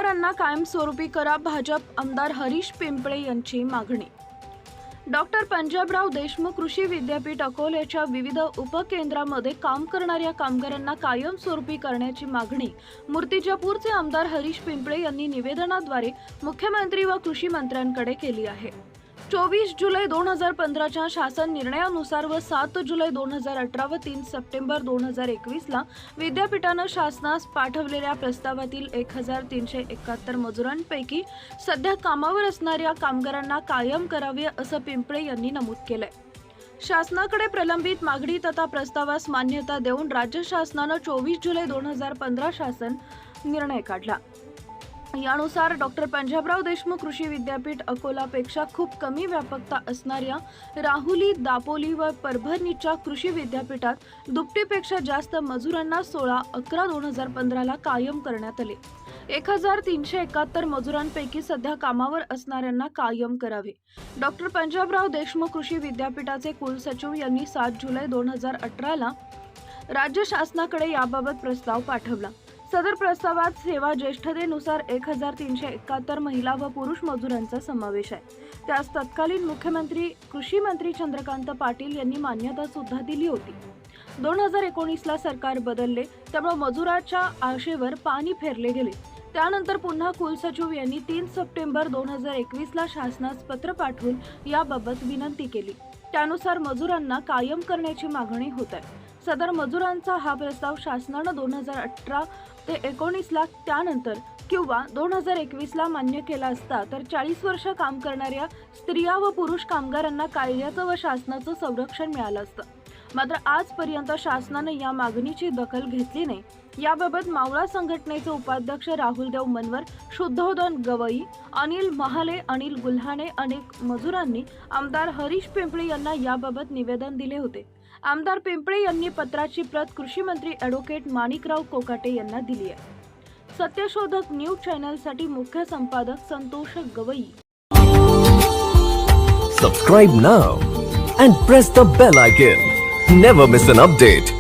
कामगारांना कायमस्वरूपी करा, भाजप आमदार हरीश पिंपळे यांची मागणी। डॉक्टर पंजाबराव देशमुख कृषी विद्यापीठ अकोल्याच्या विविध उपकेंद्रांमध्ये काम करणाऱ्या कामगारांना कायमस्वरूपी करण्याची मागणी मूर्तिजापूरचे आमदार हरीश पिंपळे यांनी निवेदनाद्वारे मुख्यमंत्री व कृषी मंत्र्यांकडे केली आहे। 24 जुलै 2015च्या शासन निर्णयानुसार व 7 जुलै 2018 व 3 सप्टेंबर 2021 ला विद्यापीठाने शासनास पाठवलेल्या प्रस्तावातील 1371 मजुरांपैकी सध्या कामावर असणाऱ्या कामगारांना कायम करावे असं पिंपळे यांनी नमूद केलंय। शासनाकडे प्रलंबित मागणी तथा प्रस्तावास मान्यता देऊन राज्य शासनाने 24 जुलै 2015 शासन निर्णय काढला। यानुसार डॉक्टर पंजाबराव देशमुख कृषी विद्यापीठ अकोलापेक्षा खूप कमी व्यापकता असणाऱ्या राहुरी, दापोली व परभणीच्या कृषी विद्यापीठात दुपटीपेक्षा जास्त मजुरांना 16/11/2015 ला कायम करण्यात आले। 1371 मजुरांपैकी सध्या कामावर असणाऱ्यांना कायम करावे। डॉक्टर पंजाबराव देशमुख कृषी विद्यापीठाचे कुलसचिव यांनी 7 जुलै 2018 ला राज्य शासनाकडे याबाबत प्रस्ताव पाठवला। सदर प्रस्तावात सेवा ज्येष्ठतेनुसार 1371 महिला व पुरुष मजुरांचा समावेश आहे। त्यास तत्कालीन मुख्यमंत्री कृषी मंत्री चंद्रकांत पाटील यांनी मान्यता सुद्धा दिली होती। 2019 ला सरकार बदलले, त्यामुळे मजुराच्या आशेवर पाणी फेरले गेले। त्यानंतर पुन्हा कुलसचिव यांनी 3 सप्टेंबर 2021 ला शासनास पत्र पाठवून याबाबत विनंती केली। त्यानुसार मजुरांना कायम करण्याची मागणी होत आहे। सदर मजुरांचा हा प्रस्ताव शासनाने 2018 ते 19 ला त्यानंतर किंवा 2021 ला मान्य केला असता तर 40 वर्ष काम करणाऱ्या स्त्रिया व पुरुष कामगारांना कायद्याचं व शासनाचं संरक्षण मिळालं असतं। मात्र आजपर्यंत शासनाने या मागणीची दखल घेतली नाही। याबाबत मावळा संघटनेचे उपाध्यक्ष राहुलदेव मनवर, शुद्धोदन गवई, अनिल महाले, अनिल गुल्हाणे अनेक मजुरांनी आमदार हरीश पिंपळे यांना याबाबत निवेदन दिले होते। आमदार पिंपळे यांनी पत्राची प्रत कृषी मंत्री ॲडव्होकेट माणिकराव कोकाटे यांना दिली आहे। सत्यशोधक न्यूज चॅनलसाठी मुख्य संपादक Santosh Gavai. Subscribe now and press the bell icon. Never miss an update.